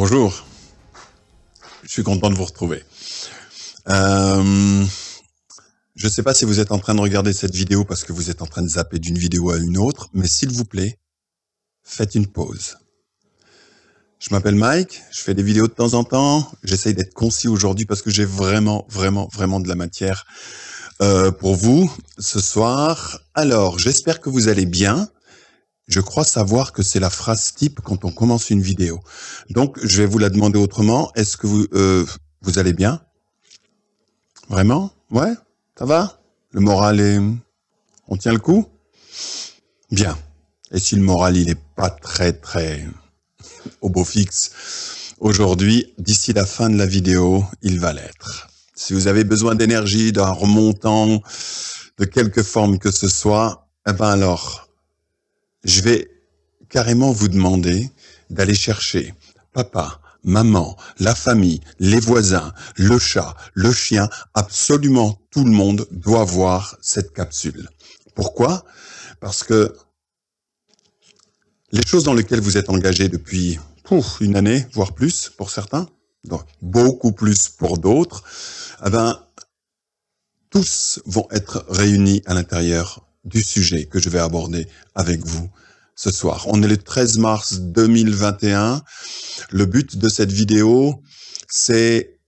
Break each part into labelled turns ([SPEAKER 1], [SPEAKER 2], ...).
[SPEAKER 1] Bonjour, je suis content de vous retrouver. Je ne sais pas si vous êtes en train de regarder cette vidéo parce que vous êtes en train de zapper d'une vidéo à une autre, mais s'il vous plaît, faites une pause. Je m'appelle Mike, je fais des vidéos de temps en temps, j'essaye d'être concis aujourd'hui parce que j'ai vraiment de la matière pour vous ce soir. Alors, j'espère que vous allez bien. Je crois savoir que c'est la phrase type quand on commence une vidéo. Donc, je vais vous la demander autrement. Est-ce que vous allez bien? Vraiment? Ouais? Ça va? Le moral est... On tient le coup? Bien. Et si le moral, il est pas très au beau fixe aujourd'hui, d'ici la fin de la vidéo, il va l'être. Si vous avez besoin d'énergie, d'un remontant, de quelque forme que ce soit, eh ben alors... je vais carrément vous demander d'aller chercher papa, maman, la famille, les voisins, le chat, le chien, absolument tout le monde doit voir cette capsule. Pourquoi? Parce que les choses dans lesquelles vous êtes engagés depuis une année, voire plus pour certains, donc beaucoup plus pour d'autres, eh ben, tous vont être réunis à l'intérieur du sujet que je vais aborder avec vous ce soir. On est le 13 mars 2021. Le but de cette vidéo, c'est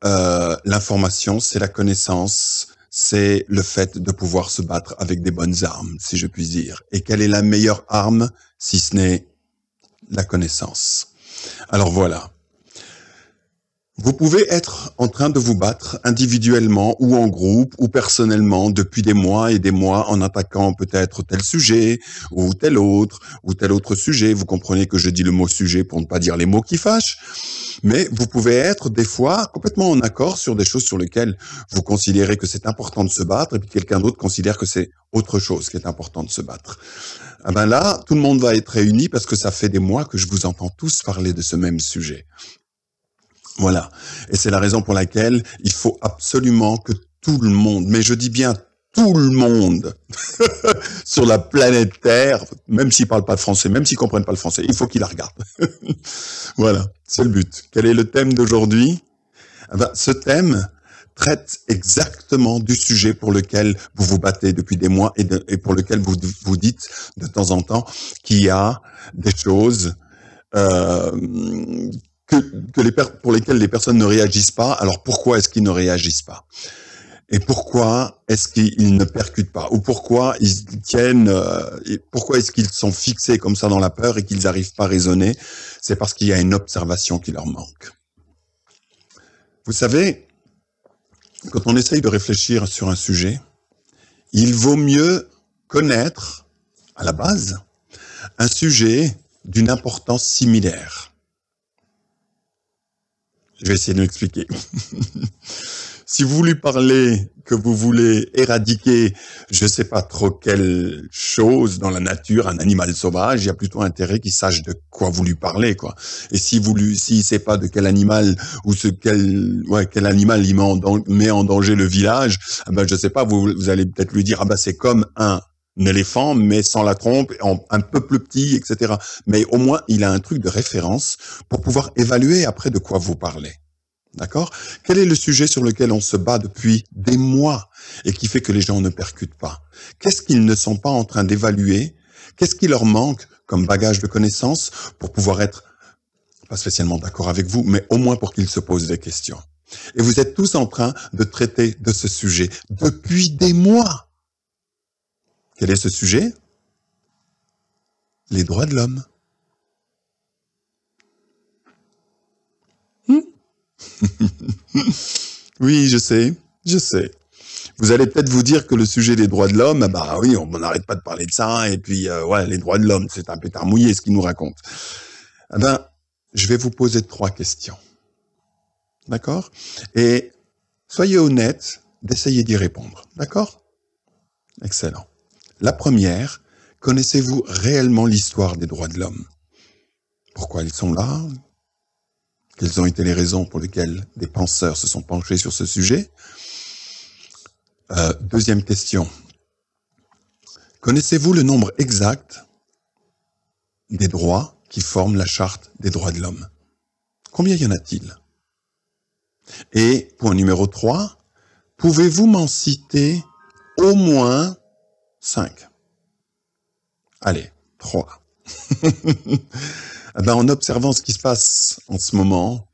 [SPEAKER 1] l'information, c'est la connaissance, c'est le fait de pouvoir se battre avec des bonnes armes, si je puis dire. Et quelle est la meilleure arme, si ce n'est la connaissance? Alors voilà. Vous pouvez être en train de vous battre individuellement ou en groupe ou personnellement depuis des mois et des mois en attaquant peut-être tel sujet ou tel autre sujet. Vous comprenez que je dis le mot sujet pour ne pas dire les mots qui fâchent. Mais vous pouvez être des fois complètement en accord sur des choses sur lesquelles vous considérez que c'est important de se battre et puis quelqu'un d'autre considère que c'est autre chose qui est important de se battre. Ah ben là, tout le monde va être réuni parce que ça fait des mois que je vous entends tous parler de ce même sujet. Voilà. Et c'est la raison pour laquelle il faut absolument que tout le monde, mais je dis bien tout le monde, sur la planète Terre, même s'ils parlent pas le français, même s'ils comprennent pas le français, il faut qu'ils la regardent. Voilà. C'est le but. Quel est le thème d'aujourd'hui? Eh ben, ce thème traite exactement du sujet pour lequel vous vous battez depuis des mois et pour lequel vous vous dites de temps en temps qu'il y a des choses, pour lesquelles les personnes ne réagissent pas. Alors pourquoi est-ce qu'ils ne réagissent pas? Et pourquoi est-ce qu'ils ne percutent pas? Ou pourquoi ils tiennent, pourquoi est-ce qu'ils sont fixés comme ça dans la peur et qu'ils n'arrivent pas à raisonner? C'est parce qu'il y a une observation qui leur manque. Vous savez, quand on essaye de réfléchir sur un sujet, il vaut mieux connaître, à la base, un sujet d'une importance similaire. Je vais essayer de m'expliquer. Si vous lui parlez que vous voulez éradiquer, je sais pas trop quelle chose dans la nature, un animal sauvage, il y a plutôt intérêt qu'il sache de quoi vous lui parlez, quoi. Et s'il sait pas de quel animal ou quel animal il met en danger le village, ben je sais pas, vous allez peut-être lui dire c'est comme un éléphant, mais sans la trompe, un peu plus petit, etc. Mais au moins, il a un truc de référence pour pouvoir évaluer après de quoi vous parlez. D'accord? Quel est le sujet sur lequel on se bat depuis des mois et qui fait que les gens ne percutent pas? Qu'est-ce qu'ils ne sont pas en train d'évaluer? Qu'est-ce qui leur manque comme bagage de connaissances pour pouvoir être, pas spécialement d'accord avec vous, mais au moins pour qu'ils se posent des questions? Et vous êtes tous en train de traiter de ce sujet depuis des mois. Quel est ce sujet? Les droits de l'homme. Oui, je sais. Vous allez peut-être vous dire que le sujet des droits de l'homme, oui, on n'arrête pas de parler de ça, et puis, les droits de l'homme, c'est un pétard mouillé ce qu'il nous raconte. Je vais vous poser 3 questions. D'accord? Et soyez honnête d'essayer d'y répondre. D'accord? Excellent. La première, connaissez-vous réellement l'histoire des droits de l'homme? Pourquoi ils sont là? Quelles ont été les raisons pour lesquelles des penseurs se sont penchés sur ce sujet? Deuxième question. Connaissez-vous le nombre exact des droits qui forment la charte des droits de l'homme? Combien y en a-t-il? Et point numéro 3, pouvez-vous m'en citer au moins 5? Allez, 3. En observant ce qui se passe en ce moment,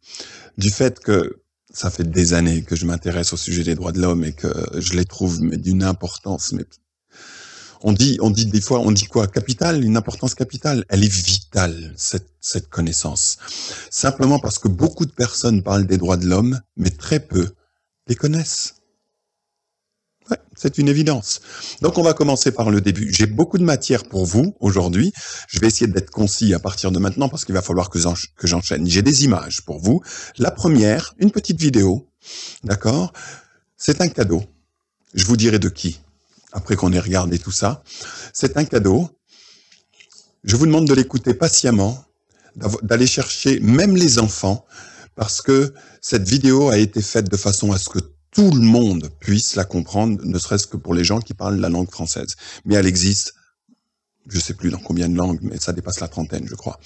[SPEAKER 1] du fait que ça fait des années que je m'intéresse au sujet des droits de l'homme et que je les trouve d'une importance, mais on dit des fois, on dit quoi? Capitale, une importance capitale. Elle est vitale, cette connaissance. Simplement parce que beaucoup de personnes parlent des droits de l'homme, mais très peu les connaissent. Ouais, c'est une évidence. Donc on va commencer par le début. J'ai beaucoup de matière pour vous aujourd'hui. Je vais essayer d'être concis à partir de maintenant parce qu'il va falloir que j'enchaîne. J'ai des images pour vous. La première, une petite vidéo, d'accord? C'est un cadeau. Je vous dirai de qui, après qu'on ait regardé tout ça. C'est un cadeau. Je vous demande de l'écouter patiemment, d'aller chercher même les enfants, parce que cette vidéo a été faite de façon à ce que tout le monde puisse la comprendre, ne serait-ce que pour les gens qui parlent la langue française. Mais elle existe, je sais plus dans combien de langues, mais ça dépasse la 30aine, je crois.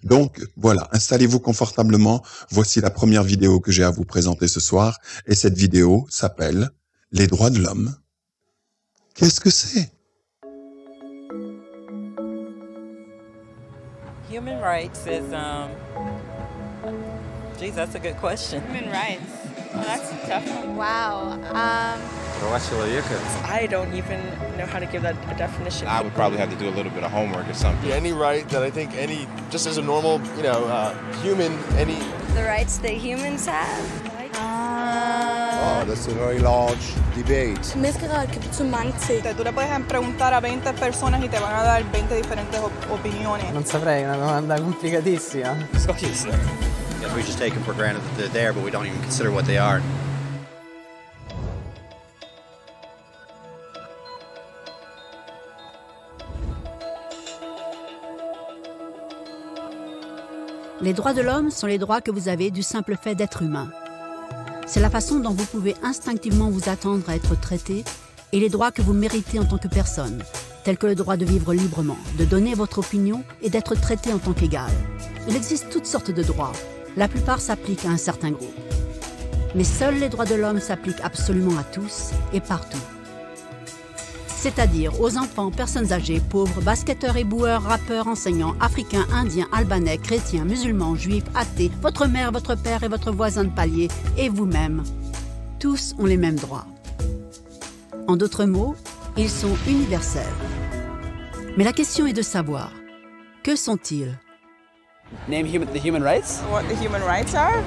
[SPEAKER 1] Donc, voilà, installez-vous confortablement. Voici la première vidéo que j'ai à vous présenter ce soir. Et cette vidéo s'appelle « Les droits de l'homme ». Qu'est-ce que c'est?
[SPEAKER 2] Human rights is, geez, that's a good question.
[SPEAKER 3] Human rights. Well, that's a tough one.
[SPEAKER 4] Wow.
[SPEAKER 3] I don't even know how to give that a definition.
[SPEAKER 5] I would probably have to do a little bit of homework or something.
[SPEAKER 6] Any right that I think just as a normal, human,
[SPEAKER 4] The rights that humans have.
[SPEAKER 7] Oh, that's a very large debate.
[SPEAKER 3] Tú le puedes preguntar a 20 personas y te van a dar 20 diferentes opiniones.
[SPEAKER 8] Non saprei, è una domanda complicatissima.
[SPEAKER 9] Yes, we just take them for granted that they're there, but we don't even consider what they are.
[SPEAKER 10] Les droits de l'homme sont les droits que vous avez du simple fait d'être humain. C'est la façon dont vous pouvez instinctivement vous attendre à être traité et les droits que vous méritez en tant que personne, tels que le droit de vivre librement, de donner votre opinion et d'être traité en tant qu'égal. Il existe toutes sortes de droits. La plupart s'appliquent à un certain groupe. Mais seuls les droits de l'homme s'appliquent absolument à tous et partout. C'est-à-dire aux enfants, personnes âgées, pauvres, basketteurs, éboueurs, rappeurs, enseignants, africains, indiens, albanais, chrétiens, musulmans, juifs, athées, votre mère, votre père et votre voisin de palier, et vous-même. Tous ont les mêmes droits. En d'autres mots, ils sont universels. Mais la question est de savoir, que sont-ils?
[SPEAKER 8] Name the human rights?
[SPEAKER 3] What the human rights are?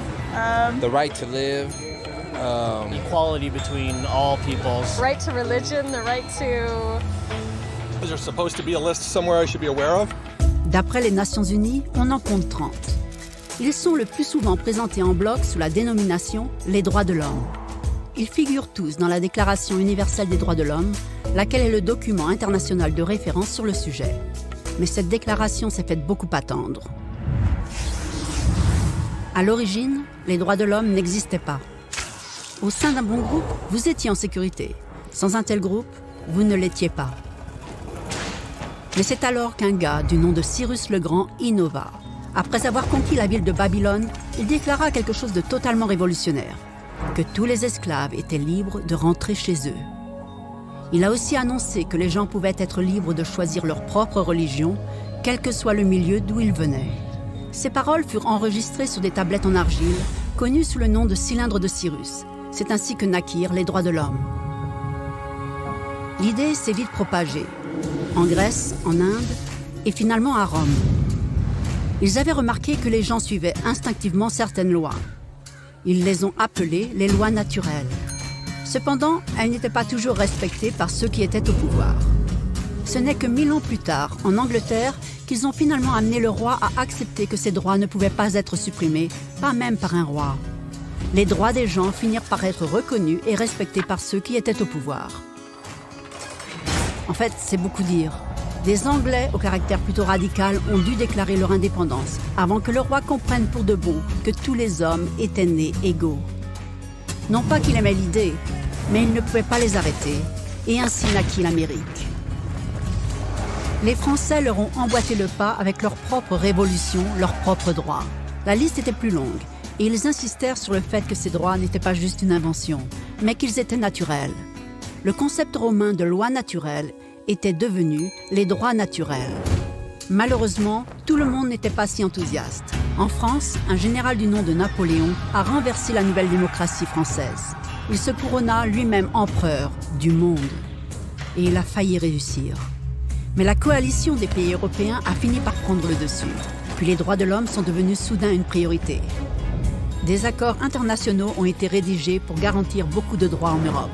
[SPEAKER 5] The right to live.
[SPEAKER 11] Equality between all peoples.
[SPEAKER 4] Right to religion, the right to...
[SPEAKER 6] Is there supposed to be a list somewhere I should be aware of?
[SPEAKER 10] D'après les Nations Unies, on en compte 30. Ils sont le plus souvent présentés en bloc sous la dénomination « les droits de l'homme ». Ils figurent tous dans la Déclaration universelle des droits de l'homme, laquelle est le document international de référence sur le sujet. Mais cette déclaration s'est faite beaucoup attendre. À l'origine, les droits de l'homme n'existaient pas. Au sein d'un bon groupe, vous étiez en sécurité. Sans un tel groupe, vous ne l'étiez pas. Mais c'est alors qu'un gars du nom de Cyrus le Grand innova. Après avoir conquis la ville de Babylone, il déclara quelque chose de totalement révolutionnaire, que tous les esclaves étaient libres de rentrer chez eux. Il a aussi annoncé que les gens pouvaient être libres de choisir leur propre religion, quel que soit le milieu d'où ils venaient. Ces paroles furent enregistrées sur des tablettes en argile, connues sous le nom de cylindres de Cyrus. C'est ainsi que naquirent les droits de l'homme. L'idée s'est vite propagée, en Grèce, en Inde et finalement à Rome. Ils avaient remarqué que les gens suivaient instinctivement certaines lois. Ils les ont appelées les lois naturelles. Cependant, elles n'étaient pas toujours respectées par ceux qui étaient au pouvoir. Ce n'est que 1000 ans plus tard, en Angleterre, qu'ils ont finalement amené le roi à accepter que ces droits ne pouvaient pas être supprimés, pas même par un roi. Les droits des gens finirent par être reconnus et respectés par ceux qui étaient au pouvoir. En fait, c'est beaucoup dire. Des Anglais au caractère plutôt radical ont dû déclarer leur indépendance avant que le roi comprenne pour de bon que tous les hommes étaient nés égaux. Non pas qu'il aimait l'idée, mais il ne pouvait pas les arrêter, et ainsi naquit l'Amérique. Les Français leur ont emboîté le pas avec leur propre révolution, leurs propres droits. La liste était plus longue et ils insistèrent sur le fait que ces droits n'étaient pas juste une invention, mais qu'ils étaient naturels. Le concept romain de loi naturelle était devenu les droits naturels. Malheureusement, tout le monde n'était pas si enthousiaste. En France, un général du nom de Napoléon a renversé la nouvelle démocratie française. Il se couronna lui-même empereur du monde. Et il a failli réussir. Mais la coalition des pays européens a fini par prendre le dessus. Puis les droits de l'homme sont devenus soudain une priorité. Des accords internationaux ont été rédigés pour garantir beaucoup de droits en Europe.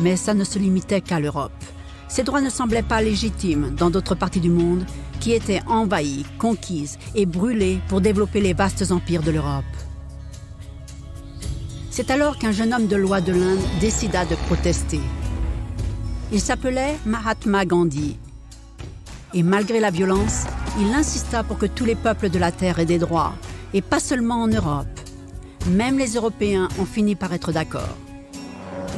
[SPEAKER 10] Mais ça ne se limitait qu'à l'Europe. Ces droits ne semblaient pas légitimes dans d'autres parties du monde qui étaient envahies, conquises et brûlées pour développer les vastes empires de l'Europe. C'est alors qu'un jeune homme de loi de l'Inde décida de protester. Il s'appelait Mahatma Gandhi. Et malgré la violence, il insista pour que tous les peuples de la Terre aient des droits, et pas seulement en Europe. Même les Européens ont fini par être d'accord.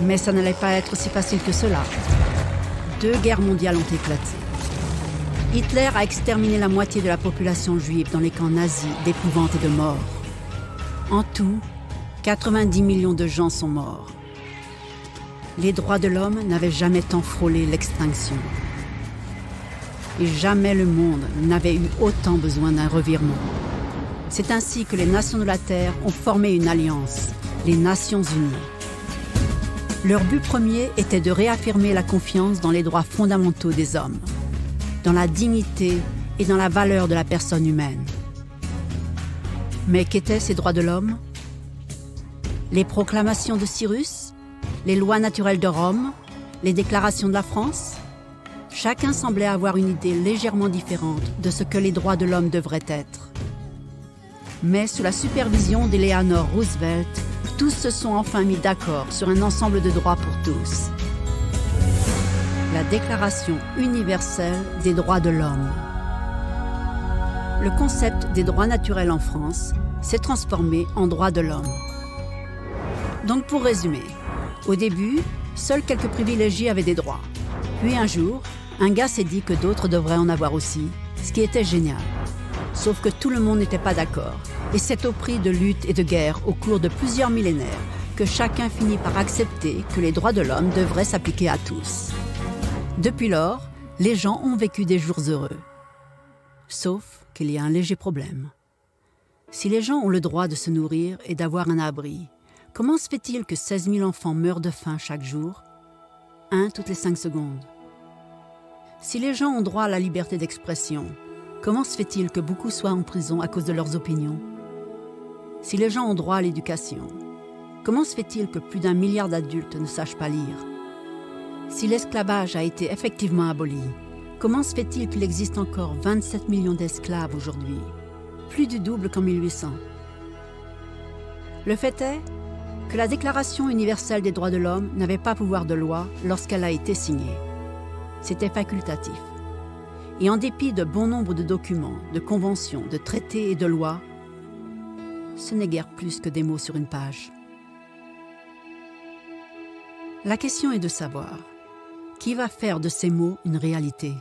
[SPEAKER 10] Mais ça n'allait pas être si facile que cela. 2 guerres mondiales ont éclaté. Hitler a exterminé la moitié de la population juive dans les camps nazis d'épouvante et de mort. En tout, 90 millions de gens sont morts. Les droits de l'homme n'avaient jamais tant frôlé l'extinction. Et jamais le monde n'avait eu autant besoin d'un revirement. C'est ainsi que les nations de la Terre ont formé une alliance, les Nations Unies. Leur but premier était de réaffirmer la confiance dans les droits fondamentaux des hommes, dans la dignité et dans la valeur de la personne humaine. Mais qu'étaient ces droits de l'homme? Les proclamations de Cyrus? Les lois naturelles de Rome? Les déclarations de la France? Chacun semblait avoir une idée légèrement différente de ce que les droits de l'homme devraient être. Mais sous la supervision d'Eleanor Roosevelt, tous se sont enfin mis d'accord sur un ensemble de droits pour tous. La Déclaration universelle des droits de l'homme. Le concept des droits naturels en France s'est transformé en droits de l'homme. Donc pour résumer, au début, seuls quelques privilégiés avaient des droits. Puis un jour, un gars s'est dit que d'autres devraient en avoir aussi, ce qui était génial. Sauf que tout le monde n'était pas d'accord. Et c'est au prix de luttes et de guerres au cours de plusieurs millénaires que chacun finit par accepter que les droits de l'homme devraient s'appliquer à tous. Depuis lors, les gens ont vécu des jours heureux. Sauf qu'il y a un léger problème. Si les gens ont le droit de se nourrir et d'avoir un abri, comment se fait-il que 16 000 enfants meurent de faim chaque jour? 1 toutes les 5 secondes. Si les gens ont droit à la liberté d'expression, comment se fait-il que beaucoup soient en prison à cause de leurs opinions? Si les gens ont droit à l'éducation, comment se fait-il que plus d'1 milliard d'adultes ne sachent pas lire? Si l'esclavage a été effectivement aboli, comment se fait-il qu'il existe encore 27 millions d'esclaves aujourd'hui? Plus du double qu'en 1800. Le fait est que la Déclaration universelle des droits de l'homme n'avait pas pouvoir de loi lorsqu'elle a été signée. C'était facultatif. Et en dépit de bon nombre de documents, de conventions, de traités et de lois, ce n'est guère plus que des mots sur une page. La question est de savoir, qui va faire de ces mots une réalité?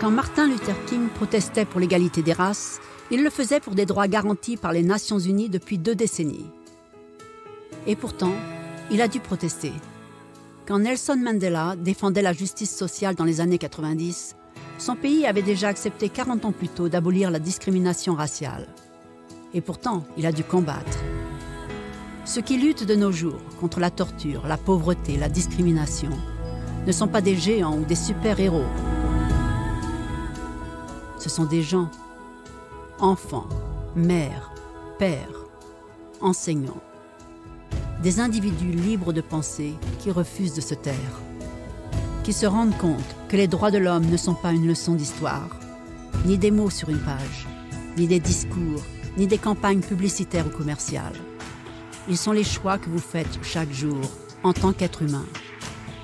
[SPEAKER 10] Quand Martin Luther King protestait pour l'égalité des races, il le faisait pour des droits garantis par les Nations Unies depuis 2 décennies. Et pourtant, il a dû protester. Quand Nelson Mandela défendait la justice sociale dans les années 90, son pays avait déjà accepté 40 ans plus tôt d'abolir la discrimination raciale. Et pourtant, il a dû combattre. Ceux qui luttent de nos jours contre la torture, la pauvreté, la discrimination, ne sont pas des géants ou des super-héros. Ce sont des gens, enfants, mères, pères, enseignants, des individus libres de penser qui refusent de se taire, qui se rendent compte que les droits de l'homme ne sont pas une leçon d'histoire, ni des mots sur une page, ni des discours, ni des campagnes publicitaires ou commerciales. Ils sont les choix que vous faites chaque jour en tant qu'être humain.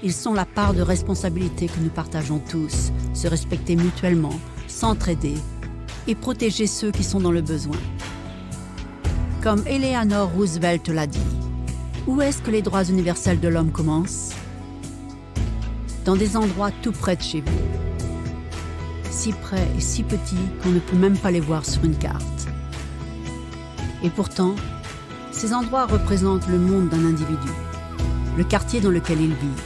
[SPEAKER 10] Ils sont la part de responsabilité que nous partageons tous, se respecter mutuellement, s'entraider et protéger ceux qui sont dans le besoin. Comme Eleanor Roosevelt l'a dit, où est-ce que les droits universels de l'homme commencent? dans des endroits tout près de chez vous. Si près et si petits qu'on ne peut même pas les voir sur une carte. Et pourtant, ces endroits représentent le monde d'un individu, le quartier dans lequel il vit,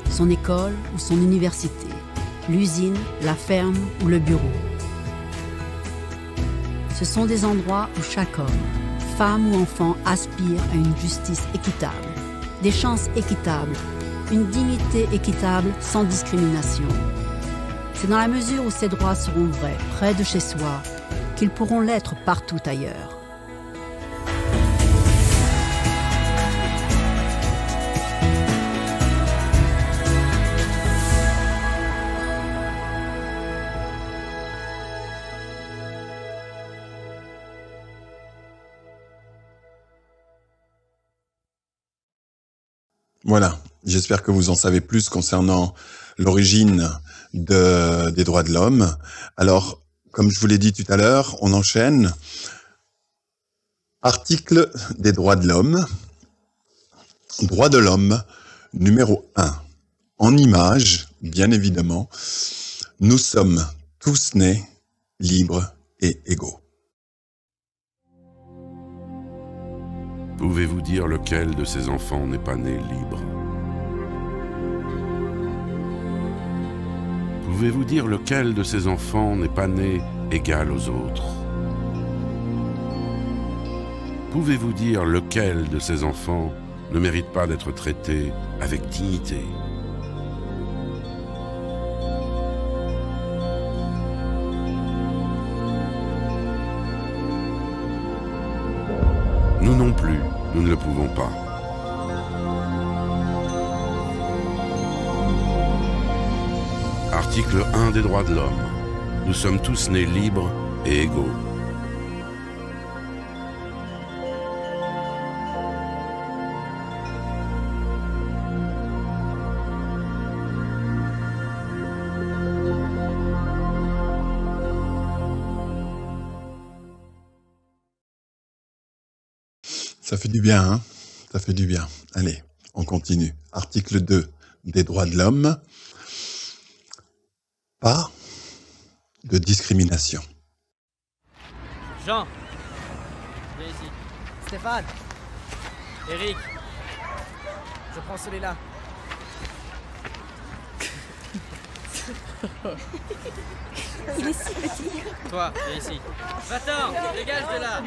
[SPEAKER 10] son école ou son université, l'usine, la ferme ou le bureau. Ce sont des endroits où chaque homme, femme ou enfant aspire à une justice équitable, des chances équitables, une dignité équitable sans discrimination. C'est dans la mesure où ces droits seront vrais, près de chez soi, qu'ils pourront l'être partout ailleurs.
[SPEAKER 1] Voilà, j'espère que vous en savez plus concernant l'origine des droits de l'homme. Alors, comme je vous l'ai dit tout à l'heure, on enchaîne. Article des droits de l'homme. Droits de l'homme, numéro 1. En image, bien évidemment, nous sommes tous nés libres et égaux.
[SPEAKER 12] Pouvez-vous dire lequel de ces enfants n'est pas né libre? Pouvez-vous dire lequel de ces enfants n'est pas né égal aux autres? Pouvez-vous dire lequel de ces enfants ne mérite pas d'être traité avec dignité? Nous non plus, nous ne le pouvons pas. Article 1 des droits de l'homme. Nous sommes tous nés libres et égaux.
[SPEAKER 1] Ça fait du bien, hein? Ça fait du bien. Allez, on continue. Article 2 des droits de l'homme. Pas de discrimination.
[SPEAKER 8] Jean. Viens ici. Stéphane. Eric. Je prends celui-là.
[SPEAKER 4] Il est si petit.
[SPEAKER 8] Toi, viens ici. Va-t'en, dégage de là.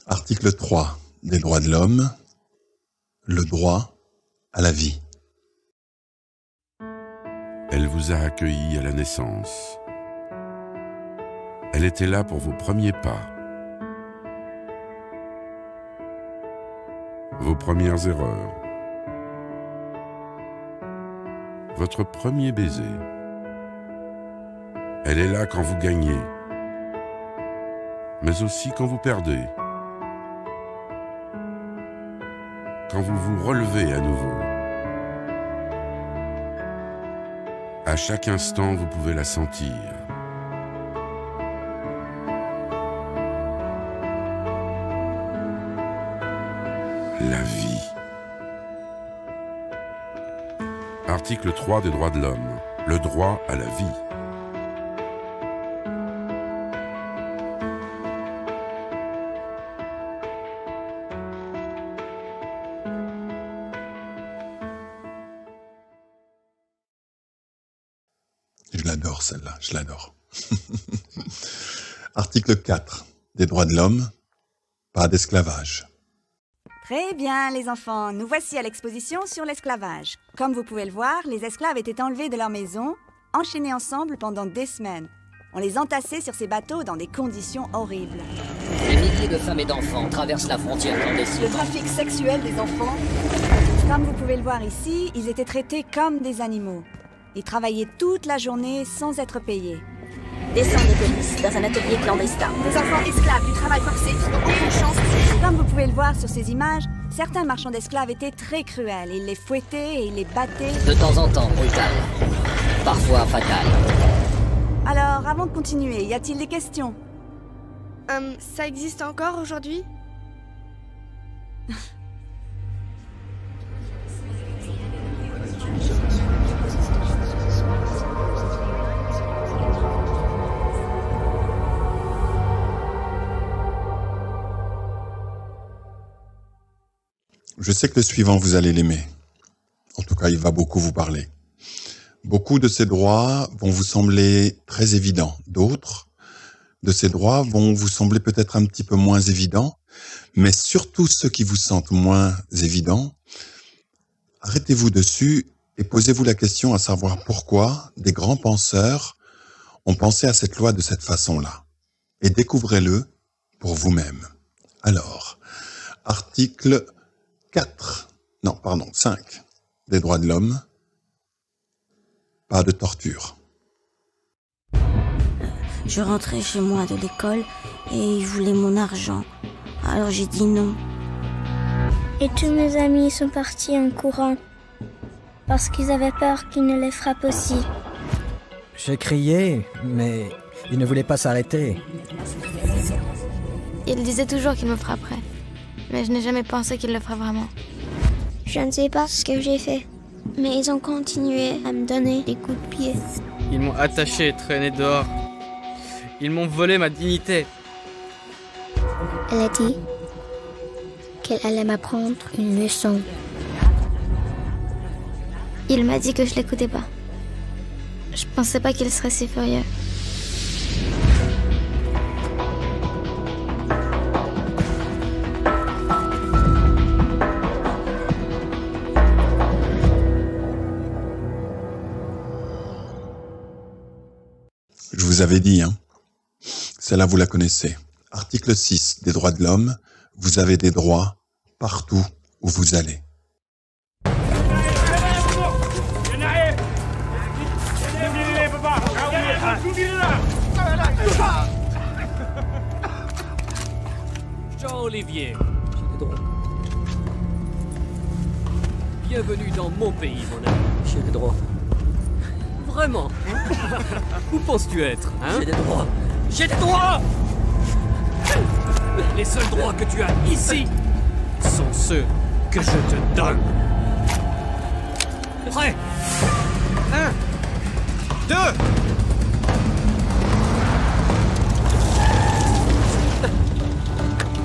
[SPEAKER 1] Article 3 des droits de l'homme, le droit à la vie.
[SPEAKER 12] Elle vous a accueilli à la naissance. Elle était là pour vos premiers pas, vos premières erreurs, votre premier baiser. Elle est là quand vous gagnez, mais aussi quand vous perdez, quand vous vous relevez à nouveau. À chaque instant, vous pouvez la sentir. La vie. Article 3 des droits de l'homme. Le droit à la vie.
[SPEAKER 1] Je l'adore celle-là, je l'adore. Article 4 des droits de l'homme, pas d'esclavage.
[SPEAKER 13] Très bien, les enfants. Nous voici à l'exposition sur l'esclavage. Comme vous pouvez le voir, les esclaves étaient enlevés de leur maison, enchaînés ensemble pendant des semaines. On les entassait sur ces bateaux dans des conditions horribles.
[SPEAKER 14] Des milliers de femmes et d'enfants traversent la frontière clandestinement.
[SPEAKER 13] Le trafic sexuel des enfants. Comme vous pouvez le voir ici, ils étaient traités comme des animaux. Ils travaillaient toute la journée sans être payés.
[SPEAKER 4] Descente de police dans un atelier clandestin.
[SPEAKER 13] Des enfants esclaves, du travail forcé, qui n'ont aucune chance. Comme vous pouvez le voir sur ces images, certains marchands d'esclaves étaient très cruels. Ils les fouettaient et ils les battaient.
[SPEAKER 14] De temps en temps, brutal. Parfois fatal.
[SPEAKER 13] Alors, avant de continuer, y a-t-il des questions?
[SPEAKER 15] Ça existe encore aujourd'hui?
[SPEAKER 1] Je sais que le suivant, vous allez l'aimer. En tout cas, il va beaucoup vous parler. Beaucoup de ces droits vont vous sembler très évidents. D'autres de ces droits vont vous sembler peut-être un petit peu moins évidents. Mais surtout ceux qui vous sentent moins évidents, arrêtez-vous dessus et posez-vous la question à savoir pourquoi des grands penseurs ont pensé à cette loi de cette façon-là. Et découvrez-le pour vous-même. Alors, article 5 des droits de l'homme, pas de torture.
[SPEAKER 4] Je rentrais chez moi de l'école et ils voulaient mon argent. Alors j'ai dit non.
[SPEAKER 16] Et tous mes amis sont partis en courant parce qu'ils avaient peur qu'ils ne les frappent aussi.
[SPEAKER 17] J'ai crié, mais ils ne voulaient pas s'arrêter.
[SPEAKER 16] Ils disaient toujours qu'ils me frapperaient, mais je n'ai jamais pensé qu'ils le feraient vraiment. Je ne sais pas ce que j'ai fait, mais ils ont continué à me donner des coups de pied.
[SPEAKER 8] Ils m'ont attaché et traîné dehors. Ils m'ont volé ma dignité.
[SPEAKER 16] Elle a dit qu'elle allait m'apprendre une leçon. Il m'a dit que je l'écoutais pas. Je pensais pas qu'il serait si furieux.
[SPEAKER 1] Je vous avais dit, hein. Celle-là, vous la connaissez. Article 6 des droits de l'homme. Vous avez des droits partout où vous allez.
[SPEAKER 18] Jean-Olivier. Bienvenue dans mon pays, mon ami.
[SPEAKER 14] J'ai des droits.
[SPEAKER 18] Vraiment? Où penses-tu être, hein?
[SPEAKER 14] J'ai des droits.
[SPEAKER 18] J'ai des droits! Les seuls droits que tu as ici sont ceux que je te donne. Prêt? 1, 2.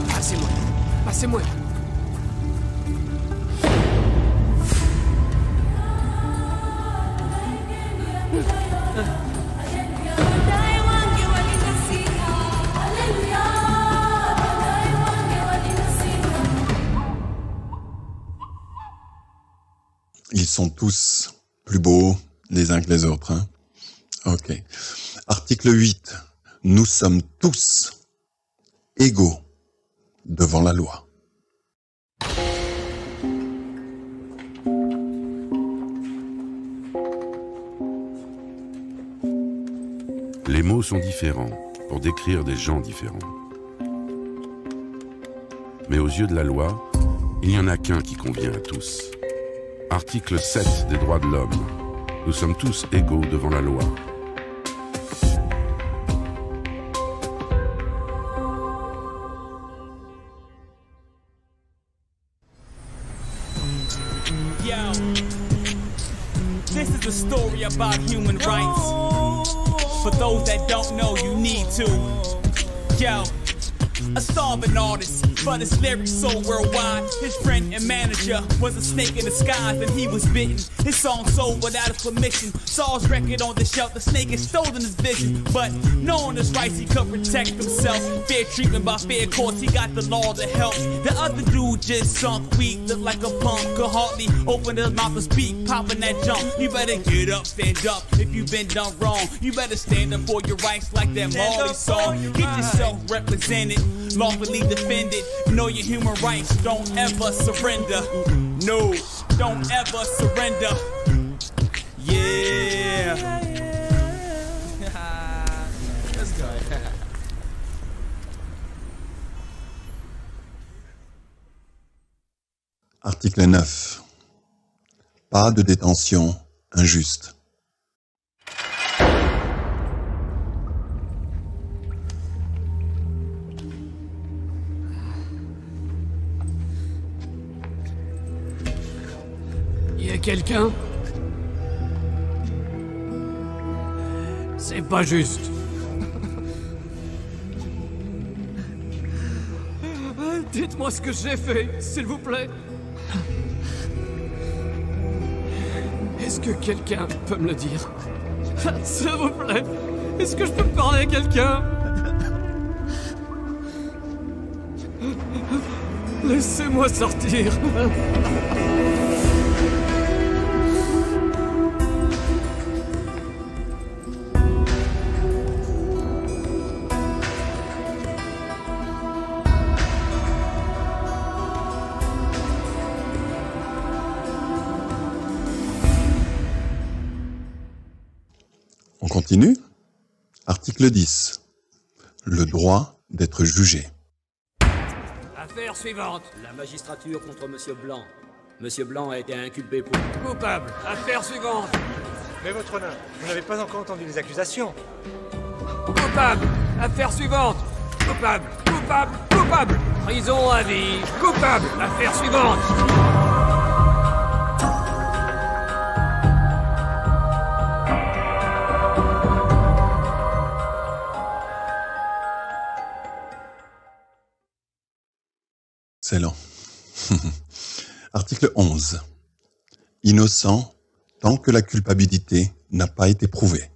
[SPEAKER 18] Passez-moi. Passez-moi.
[SPEAKER 1] Ils sont tous plus beaux les uns que les autres, hein? Ok. Article 8. Nous sommes tous égaux devant la loi.
[SPEAKER 12] Les mots sont différents pour décrire des gens différents. Mais aux yeux de la loi, il n'y en a qu'un qui convient à tous. Article 7 des droits de l'homme. Nous sommes tous égaux devant la loi.
[SPEAKER 19] Yo, this is a story about human rights. For those that don't know, you need to. Yo, a starving artist, but his lyrics so worldwide. His friend and manager was a snake in disguise, and he was bitten. His song sold without his permission. Saw his record on the shelf, the snake had stolen his vision. But knowing his rights, he could protect himself. Fair treatment by fair courts, he got the law to help. The other dude just sunk weak, looked like a punk, could hardly open his mouth to speak, popping that jump. You better get up, stand up, if you've been done wrong. You better stand up for your rights like that Marley song. Get yourself represented, lawfully defended. Know your human rights, don't ever surrender. No, don't ever surrender. Yeah. Let's go.
[SPEAKER 1] Article 9. Pas de détention injuste.
[SPEAKER 18] Y a quelqu'un? C'est pas juste. Dites-moi ce que j'ai fait, s'il vous plaît. Est-ce que quelqu'un peut me le dire? S'il vous plaît, est-ce que je peux parler à quelqu'un? Laissez-moi sortir.
[SPEAKER 1] On continue. Article 10. Le droit d'être jugé.
[SPEAKER 18] Affaire suivante.
[SPEAKER 14] La magistrature contre Monsieur Blanc. Monsieur Blanc a été inculpé pour...
[SPEAKER 18] Coupable. Affaire suivante.
[SPEAKER 20] Mais votre honneur, vous n'avez pas encore entendu les accusations.
[SPEAKER 18] Coupable. Affaire suivante. Coupable. Coupable. Coupable. Prison à vie. Coupable. Affaire suivante.
[SPEAKER 1] Excellent. Article 11. Innocent tant que la culpabilité n'a pas été prouvée.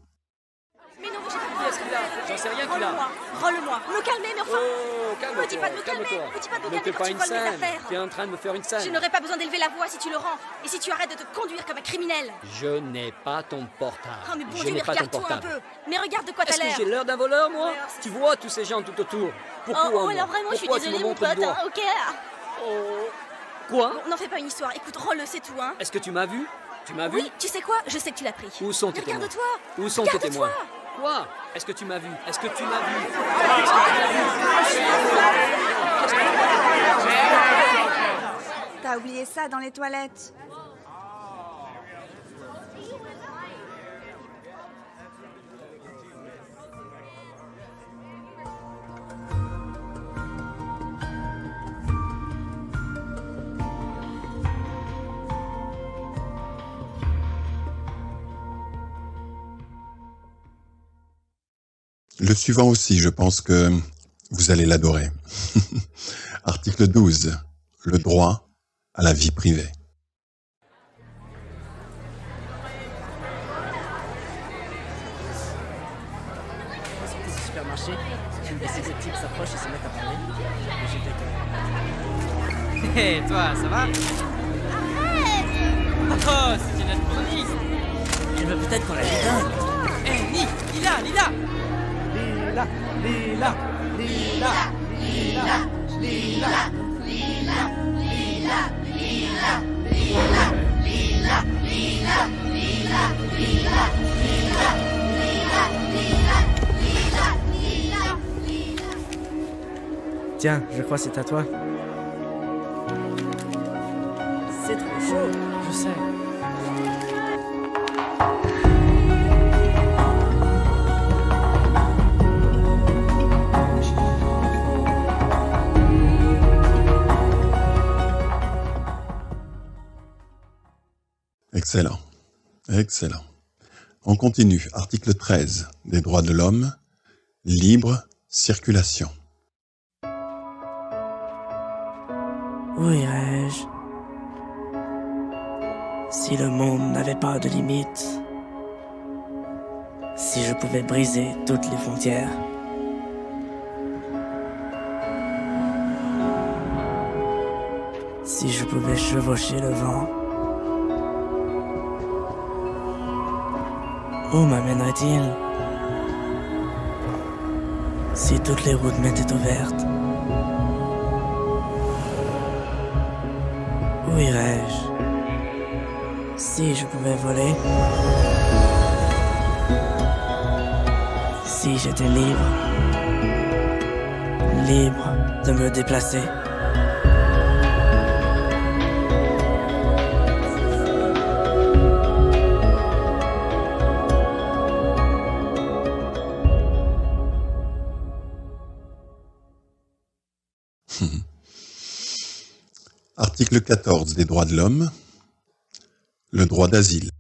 [SPEAKER 14] Mais non, j'en sais rien qu'il a.
[SPEAKER 21] Rends-le-moi. Me calmer, mais enfin.
[SPEAKER 14] Oh, calme-toi.
[SPEAKER 21] Me dis pas de me calmer. Me dis pas de me calmer quand tu
[SPEAKER 14] une
[SPEAKER 21] voles mes
[SPEAKER 14] scène.
[SPEAKER 21] affaires.
[SPEAKER 14] Tu es en train de me faire une scène.
[SPEAKER 21] Je n'aurais pas besoin d'élever la voix si tu le rends. Et si tu arrêtes de te conduire comme un criminel.
[SPEAKER 14] Je n'ai pas ton portable.
[SPEAKER 21] Oh mais bon
[SPEAKER 14] je
[SPEAKER 21] Dieu,
[SPEAKER 14] n'ai
[SPEAKER 21] mais
[SPEAKER 14] pas ton
[SPEAKER 21] regarde-toi un
[SPEAKER 14] portable.
[SPEAKER 21] peu. Mais regarde de quoi t'as l'air.
[SPEAKER 14] Est-ce que j'ai l'air d'un voleur, moi? Tu vois tous ces gens tout autour. Pourquoi
[SPEAKER 21] Oh,
[SPEAKER 14] moi?
[SPEAKER 21] alors vraiment, je suis
[SPEAKER 14] Pourquoi tu
[SPEAKER 21] désolée
[SPEAKER 14] me
[SPEAKER 21] mon
[SPEAKER 14] montres le
[SPEAKER 21] pote,
[SPEAKER 14] doigt?
[SPEAKER 21] hein, ok.
[SPEAKER 14] Oh. Quoi?
[SPEAKER 21] Bon, n'en fais pas une histoire. Écoute, rends-le, c'est tout, hein.
[SPEAKER 14] Est-ce que tu m'as vu? Tu m'as vu?
[SPEAKER 21] Oui, tu sais quoi? Je sais que tu l'as pris.
[SPEAKER 14] Où sont tes témoins?
[SPEAKER 21] Regarde-toi.
[SPEAKER 14] Où sont tes témoins? Quoi? Est-ce que tu m'as vu? Est-ce que tu m'as vu?
[SPEAKER 13] T'as oublié ça dans les toilettes.
[SPEAKER 1] Le suivant aussi, je pense que vous allez l'adorer. Article 12. Le droit à la vie privée.
[SPEAKER 11] Au supermarché, j'ai vu ces types s'approchent et se mettent à parler. Et j'étais
[SPEAKER 8] Hé, toi, ça va? Oh, c'est une anachroniste.
[SPEAKER 11] Elle veut peut-être qu'on la dédonne.
[SPEAKER 8] Hé, Nick, Lila, Lila.
[SPEAKER 11] Lila, Lila, Lila, Lila, Lila, Lila, Lila, Lila, Lila, Lila, Lila, Lila, Lila, Lila. Tiens, je crois que c'est à toi. C'est trop chaud, je sais.
[SPEAKER 1] Excellent. Excellent. On continue. Article 13 des droits de l'homme. Libre circulation.
[SPEAKER 11] Où irais-je si le monde n'avait pas de limites? Si je pouvais briser toutes les frontières? Si je pouvais chevaucher le vent? Où m'amènerait-il si toutes les routes m'étaient ouvertes? Où irais-je si je pouvais voler? Si j'étais libre, libre de me déplacer.
[SPEAKER 1] Article 14 des droits de l'homme, le droit d'asile.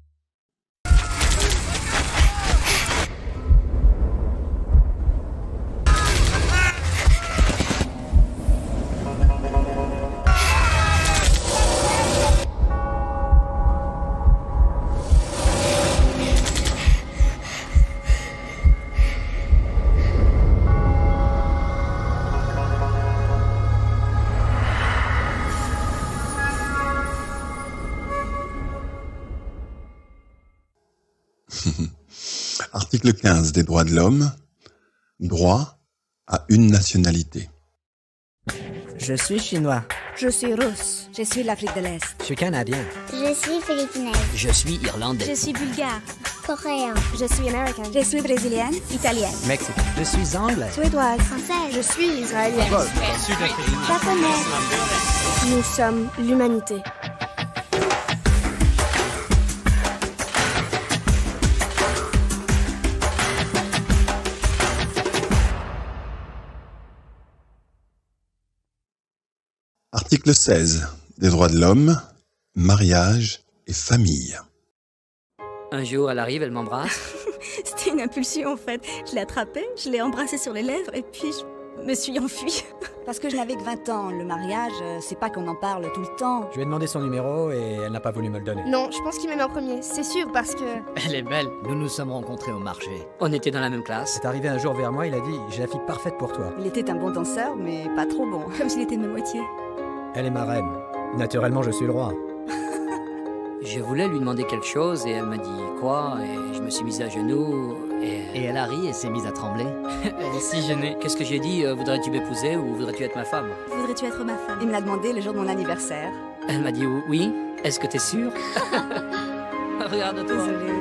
[SPEAKER 1] Article 15 des droits de l'homme, droit à une nationalité.
[SPEAKER 17] Je suis chinois.
[SPEAKER 13] Je suis russe. Je suis de l'Afrique de l'Est.
[SPEAKER 17] Je suis canadien.
[SPEAKER 16] Je suis philippinaise.
[SPEAKER 14] Je suis irlandais.
[SPEAKER 15] Je suis bulgare.
[SPEAKER 16] Coréen.
[SPEAKER 15] Je suis américaine.
[SPEAKER 13] Je suis brésilienne.
[SPEAKER 15] Italienne.
[SPEAKER 17] Mexicain. Je suis anglais.
[SPEAKER 13] Suédoise.
[SPEAKER 16] Française.
[SPEAKER 15] Je suis israélienne.
[SPEAKER 16] Japonaise.
[SPEAKER 15] Nous sommes l'humanité.
[SPEAKER 1] Article 16 des droits de l'homme, mariage et famille.
[SPEAKER 14] Un jour, elle arrive, elle m'embrasse.
[SPEAKER 4] C'était une impulsion en fait. Je l'ai attrapée, je l'ai embrassée sur les lèvres et puis je me suis enfuie.
[SPEAKER 13] Parce que je n'avais que 20 ans. Le mariage, c'est pas qu'on en parle tout le temps.
[SPEAKER 17] Je lui ai demandé son numéro et elle n'a pas voulu me le donner.
[SPEAKER 15] Non, je pense qu'il m'aime en premier, c'est sûr, parce que...
[SPEAKER 14] Elle est belle.
[SPEAKER 11] Nous nous sommes rencontrés au marché.
[SPEAKER 14] On était dans la même classe.
[SPEAKER 17] C'est arrivé un jour vers moi, il a dit « J'ai la fille parfaite pour toi
[SPEAKER 13] Il était un bon danseur, mais pas trop bon.
[SPEAKER 4] Comme s'il était de ma moitié. ».
[SPEAKER 17] Elle est ma reine. Naturellement, je suis le roi.
[SPEAKER 14] Je voulais lui demander quelque chose et elle m'a dit quoi et je me suis mise à genoux
[SPEAKER 11] Et elle a ri et s'est mise à trembler.
[SPEAKER 14] Elle est si gênée. Qu'est-ce que j'ai dit? Voudrais-tu m'épouser ou voudrais-tu être ma femme?
[SPEAKER 4] Voudrais-tu être ma femme?
[SPEAKER 13] Il me l'a demandé le jour de mon anniversaire.
[SPEAKER 14] Elle m'a dit oui. Est-ce que t'es sûre? Regarde-toi.
[SPEAKER 13] Désolée.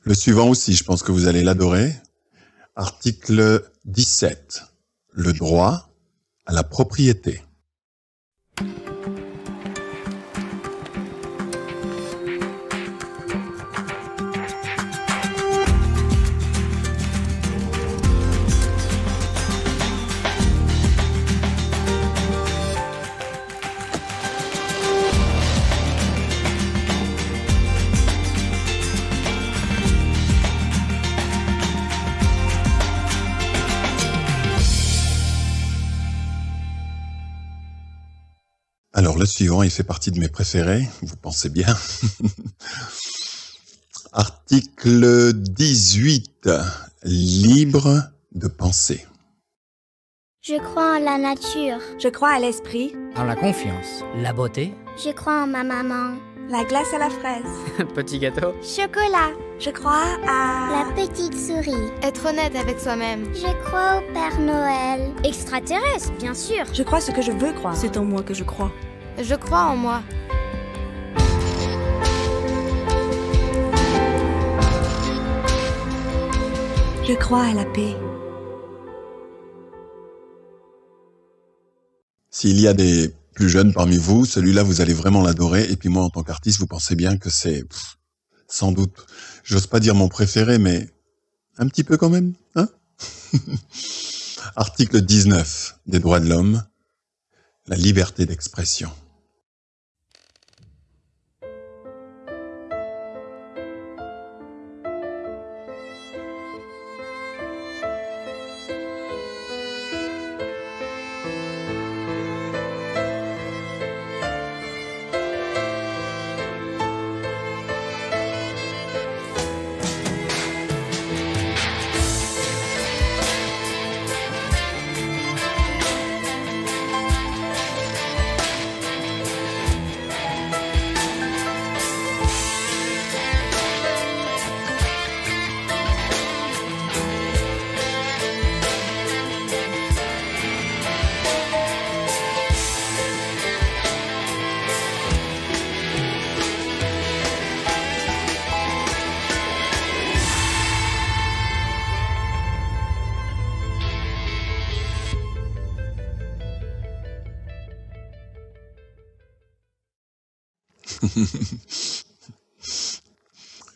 [SPEAKER 1] Le suivant aussi, je pense que vous allez l'adorer. Article 17. Le droit à la propriété. Alors, le suivant, il fait partie de mes préférés, vous pensez bien. Article 18. Libre de penser.
[SPEAKER 16] Je crois en la nature.
[SPEAKER 13] Je crois à l'esprit.
[SPEAKER 17] En la confiance.
[SPEAKER 11] La beauté.
[SPEAKER 16] Je crois en ma maman.
[SPEAKER 13] La glace à la fraise.
[SPEAKER 8] Petit gâteau.
[SPEAKER 16] Chocolat.
[SPEAKER 13] Je crois à...
[SPEAKER 16] La petite souris.
[SPEAKER 15] Être honnête avec soi-même.
[SPEAKER 16] Je crois au Père Noël. Extraterrestre, bien sûr.
[SPEAKER 13] Je crois ce que je veux croire.
[SPEAKER 4] C'est en moi que je crois.
[SPEAKER 15] Je crois en moi.
[SPEAKER 13] Je crois à la paix.
[SPEAKER 1] S'il y a des plus jeunes parmi vous, celui-là, vous allez vraiment l'adorer. Et puis moi, en tant qu'artiste, vous pensez bien que c'est sans doute, j'ose pas dire mon préféré, mais un petit peu quand même, hein? Article 19 des droits de l'homme, la liberté d'expression.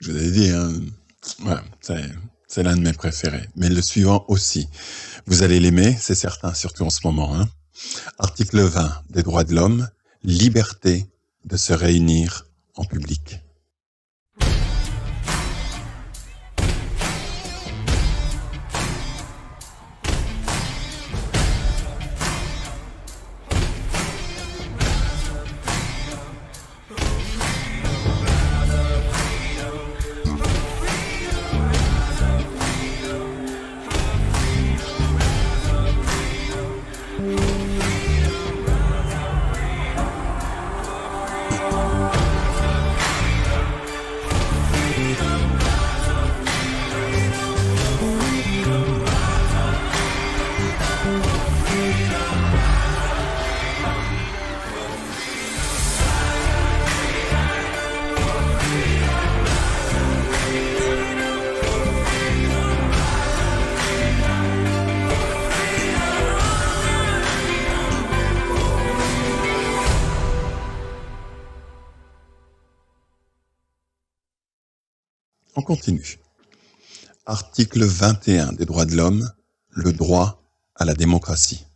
[SPEAKER 1] Je vous ai dit, hein, voilà, c'est l'un de mes préférés. Mais le suivant aussi. Vous allez l'aimer, c'est certain, surtout en ce moment. Hein. Article 20 des droits de l'homme, liberté de se réunir en public. On continue. Article 21 des droits de l'homme, le droit à la démocratie.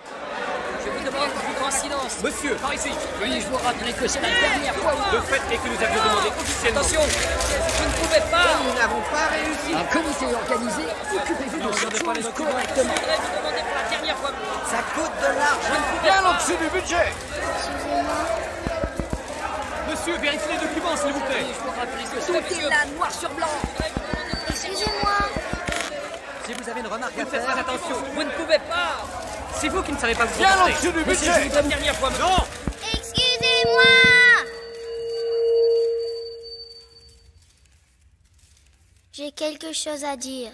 [SPEAKER 18] Je vous demande du grand silence. Monsieur, par ici. Veuillez vous rappeler que c'est la dernière fois. Le fait est que nous avions demandé officiellement. Attention, vous ne pouvez pas. Nous n'avons pas réussi. Un comité organisé, occupez-vous de cette chose correctement. Je voudrais vous demander pour la dernière fois. Ça coûte de l'argent. Bien au-dessus du budget.
[SPEAKER 16] Excusez-moi.
[SPEAKER 18] Monsieur, vérifiez les documents, s'il vous plaît.
[SPEAKER 10] Tout est là, noir sur blanc.
[SPEAKER 16] Excusez-moi.
[SPEAKER 18] Si vous avez une remarque à faire, faites attention. Vous ne pouvez pas. C'est vous qui ne savez pas vous comporter. Bien au-dessus du budget. Je vous donne une dernière fois. Non.
[SPEAKER 16] Excusez-moi. J'ai quelque chose à dire.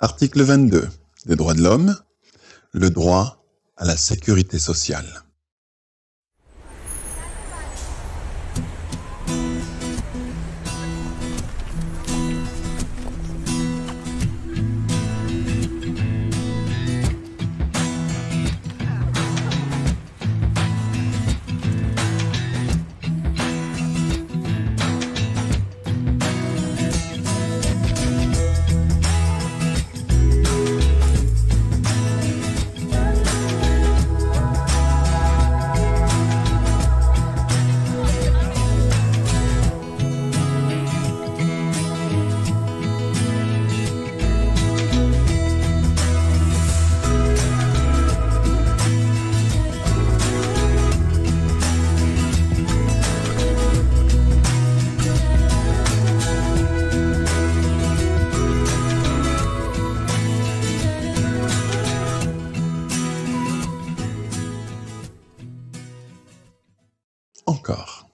[SPEAKER 1] Article 22 des droits de l'homme, le droit à la sécurité sociale. Encore.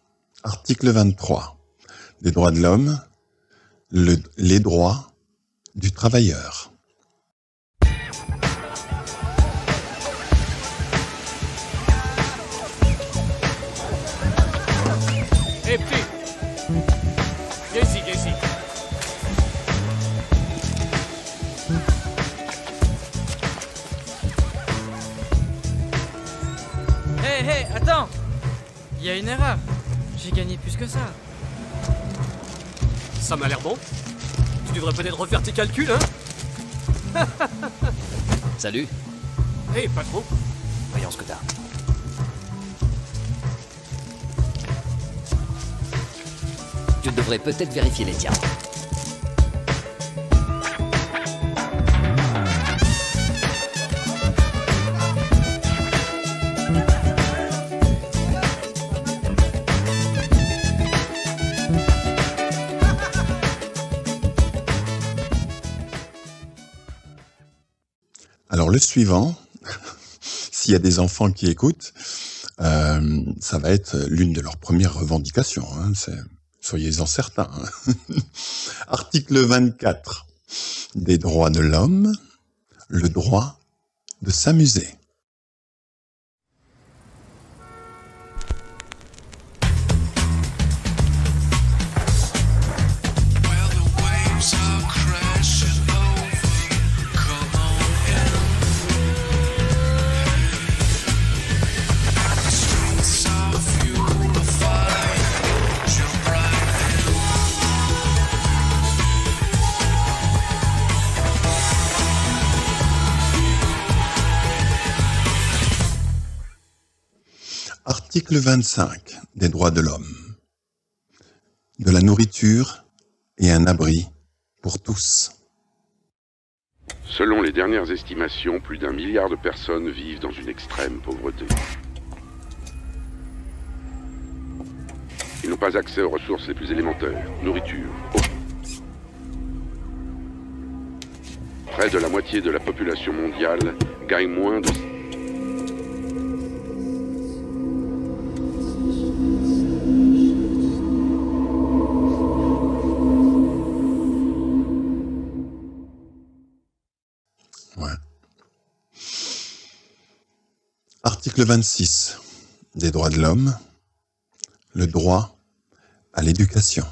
[SPEAKER 1] Article 23 des droits de l'homme, les droits du travailleur.
[SPEAKER 18] Hé, petit. Viens ici, viens ici.
[SPEAKER 8] Il y a une erreur. J'ai gagné plus que ça.
[SPEAKER 2] Ça m'a l'air bon. Tu devrais peut-être refaire tes calculs, hein?
[SPEAKER 22] Salut.
[SPEAKER 2] Hé, patron.
[SPEAKER 22] Voyons ce que t'as. Tu devrais peut-être vérifier les tiens.
[SPEAKER 1] Alors le suivant, s'il y a des enfants qui écoutent, ça va être l'une de leurs premières revendications. Hein, soyez-en certains. Hein. Article 24 des droits de l'homme, le droit de s'amuser. Article 25 des droits de l'homme. De la nourriture et un abri pour tous.
[SPEAKER 12] Selon les dernières estimations, plus d'1 milliard de personnes vivent dans une extrême pauvreté. Ils n'ont pas accès aux ressources les plus élémentaires, nourriture, eau. Près de la moitié de la population mondiale gagne moins de...
[SPEAKER 1] Article 26 des droits de l'homme, le droit à l'éducation.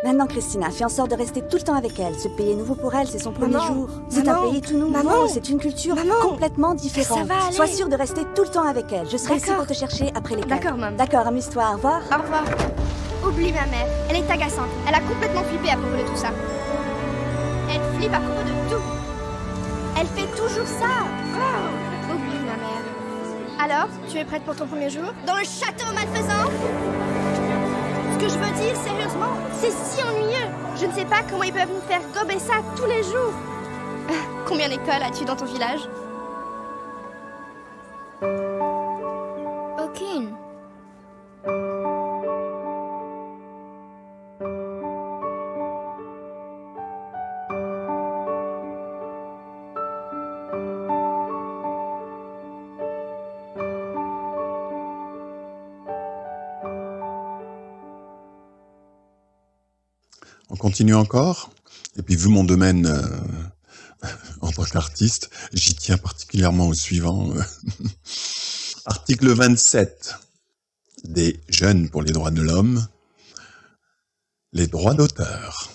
[SPEAKER 13] Maintenant, Christina, fais en sorte de rester tout le temps avec elle. Ce pays est nouveau pour elle, c'est son premier jour. C'est un
[SPEAKER 15] Maman,
[SPEAKER 13] pays tout nouveau,
[SPEAKER 15] maman,
[SPEAKER 13] c'est une culture
[SPEAKER 15] maman,
[SPEAKER 13] complètement différente.
[SPEAKER 15] ça va aller.
[SPEAKER 13] Sois sûre de rester tout le temps avec elle. Je serai ici
[SPEAKER 15] D'accord.
[SPEAKER 13] pour te chercher après l'école.
[SPEAKER 15] D'accord, maman.
[SPEAKER 13] D'accord, amuse-toi, au revoir.
[SPEAKER 15] Au revoir. Oublie ma mère, elle est agaçante. Elle a complètement flippé à propos de tout ça. Elle flippe à propos de tout. Elle fait toujours ça. Oh, oublie ma mère. Alors, tu es prête pour ton premier jour? Dans le château malfaisant? Ce que je veux dire, sérieusement, c'est si ennuyeux. Je ne sais pas comment ils peuvent nous faire gober ça tous les jours. Combien d'écoles as-tu dans ton village?
[SPEAKER 16] Aucune.
[SPEAKER 1] On continue encore. Et puis, vu mon domaine en tant qu'artiste, j'y tiens particulièrement au suivant. Article 27 des Jeunes pour les droits de l'homme, les droits d'auteur.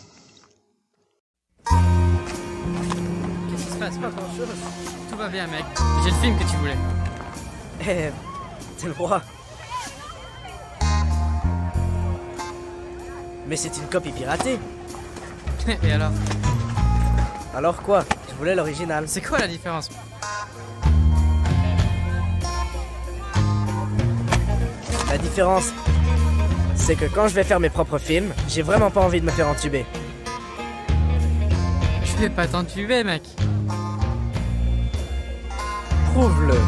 [SPEAKER 8] Qu'est-ce qui se passe? Pas grand-chose. Tout va bien, mec. J'ai le film que tu voulais.
[SPEAKER 11] Eh, t'es le roi. Mais c'est une copie piratée.
[SPEAKER 8] Et alors?
[SPEAKER 11] Alors quoi? Je voulais l'original.
[SPEAKER 8] C'est quoi la différence?
[SPEAKER 11] La différence, c'est que quand je vais faire mes propres films, j'ai vraiment pas envie de me faire entuber.
[SPEAKER 8] Je vais pas t'entuber, mec.
[SPEAKER 11] Prouve-le.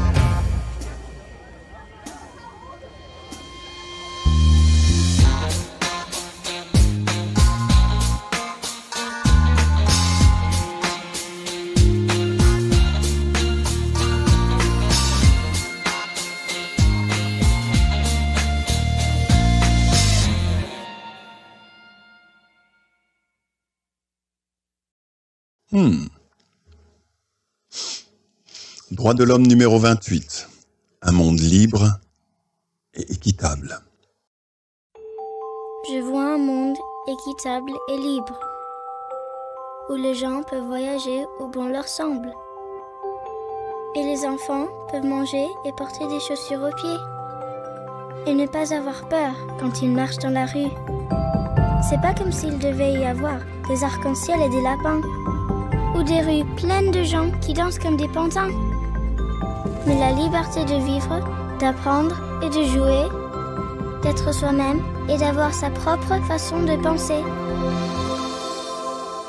[SPEAKER 1] Droit de l'homme numéro 28. Un monde libre et équitable.
[SPEAKER 16] Je vois un monde équitable et libre, où les gens peuvent voyager où bon leur semble, et les enfants peuvent manger et porter des chaussures aux pieds. et ne pas avoir peur quand ils marchent dans la rue. C'est pas comme s'il devait y avoir des arcs-en-ciel et des lapins, ou des rues pleines de gens qui dansent comme des pantins. Mais la liberté de vivre, d'apprendre et de jouer, d'être soi-même et d'avoir sa propre façon de penser.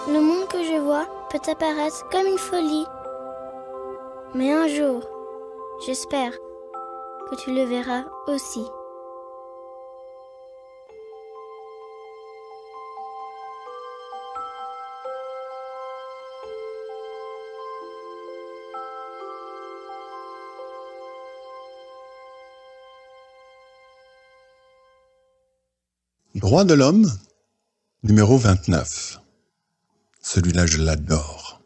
[SPEAKER 16] Le monde que je vois peut apparaître comme une folie. Mais un jour, j'espère que tu le verras aussi.
[SPEAKER 1] Droit de l'homme, numéro 29. Celui-là, je l'adore.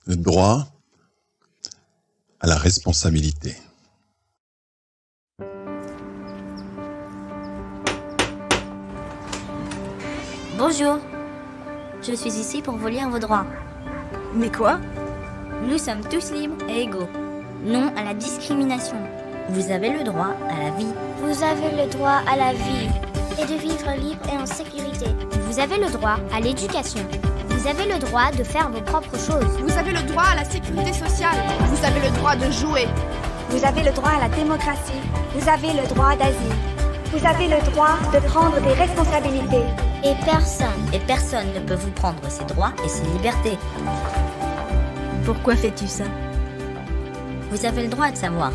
[SPEAKER 1] Le droit à la responsabilité.
[SPEAKER 4] Bonjour. Je suis ici pour vous lire vos droits.
[SPEAKER 7] Mais quoi?
[SPEAKER 4] Nous sommes tous libres et égaux. Non à la discrimination. Vous avez le droit à la vie.
[SPEAKER 16] Vous avez le droit à la vie et de vivre libre et en sécurité.
[SPEAKER 9] Vous avez le droit à l'éducation. Vous avez le droit de faire vos propres choses.
[SPEAKER 15] Vous avez le droit à la sécurité sociale. Vous avez le droit de jouer.
[SPEAKER 13] Vous avez le droit à la démocratie. Vous avez le droit d'asile. Vous avez le droit de prendre des responsabilités.
[SPEAKER 4] Et personne ne peut vous prendre ses droits et ses libertés.
[SPEAKER 7] Pourquoi fais-tu ça?
[SPEAKER 4] Vous avez le droit de savoir.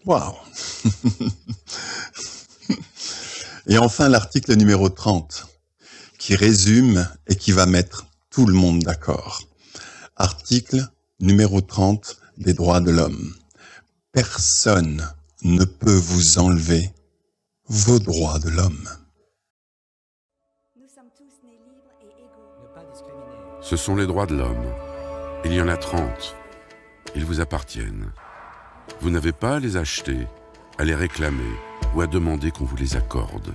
[SPEAKER 1] Waouh. Et enfin, l'article numéro 30, qui résume et qui va mettre tout le monde d'accord. Article numéro 30 des droits de l'homme. Personne ne peut vous enlever vos droits de l'homme.
[SPEAKER 12] Ce sont les droits de l'homme. Il y en a 30. Ils vous appartiennent. Vous n'avez pas à les acheter, à les réclamer ou à demander qu'on vous les accorde.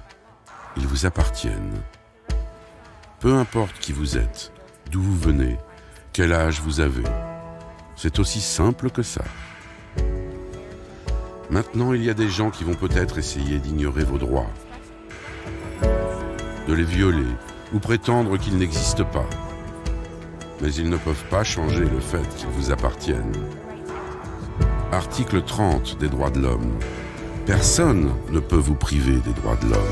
[SPEAKER 12] Ils vous appartiennent. Peu importe qui vous êtes, d'où vous venez, quel âge vous avez. C'est aussi simple que ça. Maintenant, il y a des gens qui vont peut-être essayer d'ignorer vos droits, de les violer ou prétendre qu'ils n'existent pas. Mais ils ne peuvent pas changer le fait qu'ils vous appartiennent. Article 30 des droits de l'homme. Personne ne peut vous priver des droits de l'homme.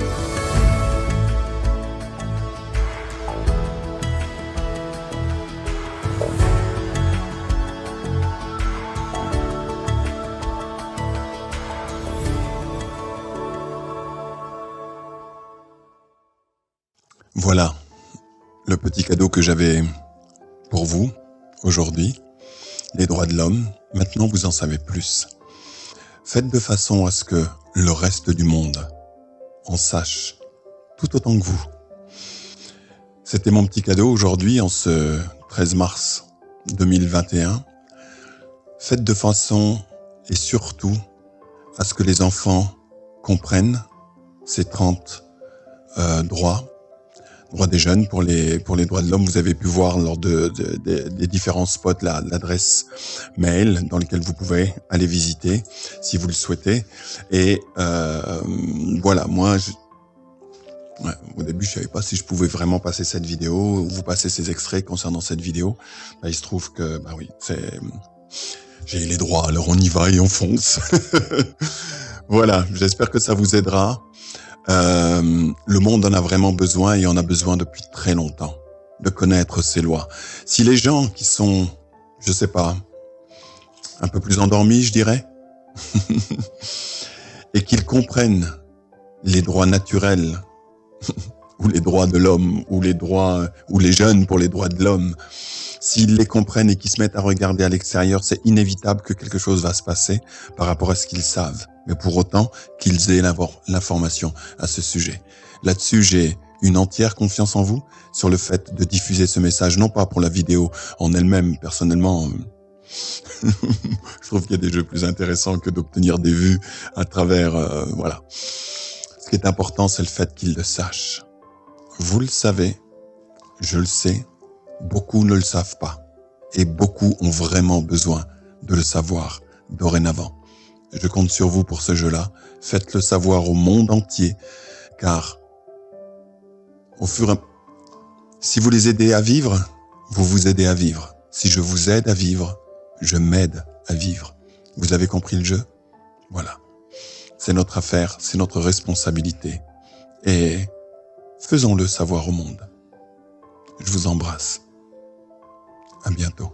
[SPEAKER 1] Voilà le petit cadeau que j'avais pour vous aujourd'hui. Les droits de l'homme, maintenant vous en savez plus. Faites de façon à ce que le reste du monde en sache tout autant que vous. C'était mon petit cadeau aujourd'hui en ce 13 mars 2021. Faites de façon et surtout à ce que les enfants comprennent ces 30 droits des jeunes pour les droits de l'homme. Vous avez pu voir lors des différents spots l'adresse mail dans laquelle vous pouvez aller visiter si vous le souhaitez. Et voilà, moi, au début, je savais pas si je pouvais vraiment passer cette vidéo ou vous passer ces extraits concernant cette vidéo. Bah, il se trouve que, bah oui, j'ai les droits, alors on y va et on fonce. Voilà, j'espère que ça vous aidera. Le monde en a vraiment besoin et en a besoin depuis très longtemps de connaître ces lois. Si les gens qui sont, je sais pas, un peu plus endormis, je dirais, et qu'ils comprennent les droits naturels ou les droits de l'homme ou les jeunes pour les droits de l'homme, s'ils les comprennent et qu'ils se mettent à regarder à l'extérieur, c'est inévitable que quelque chose va se passer par rapport à ce qu'ils savent. Mais pour autant qu'ils aient l'information à ce sujet. Là-dessus, j'ai une entière confiance en vous sur le fait de diffuser ce message, non pas pour la vidéo en elle-même. Personnellement, Je trouve qu'il y a des jeux plus intéressants que d'obtenir des vues à travers, voilà. Ce qui est important, c'est le fait qu'ils le sachent. Vous le savez, je le sais, beaucoup ne le savent pas. Et beaucoup ont vraiment besoin de le savoir dorénavant. Je compte sur vous pour ce jeu-là. Faites-le savoir au monde entier, car au fur et à mesure, si vous les aidez à vivre, vous vous aidez à vivre. Si je vous aide à vivre, je m'aide à vivre. Vous avez compris le jeu? Voilà. C'est notre affaire, c'est notre responsabilité. Et faisons-le savoir au monde. Je vous embrasse. À bientôt.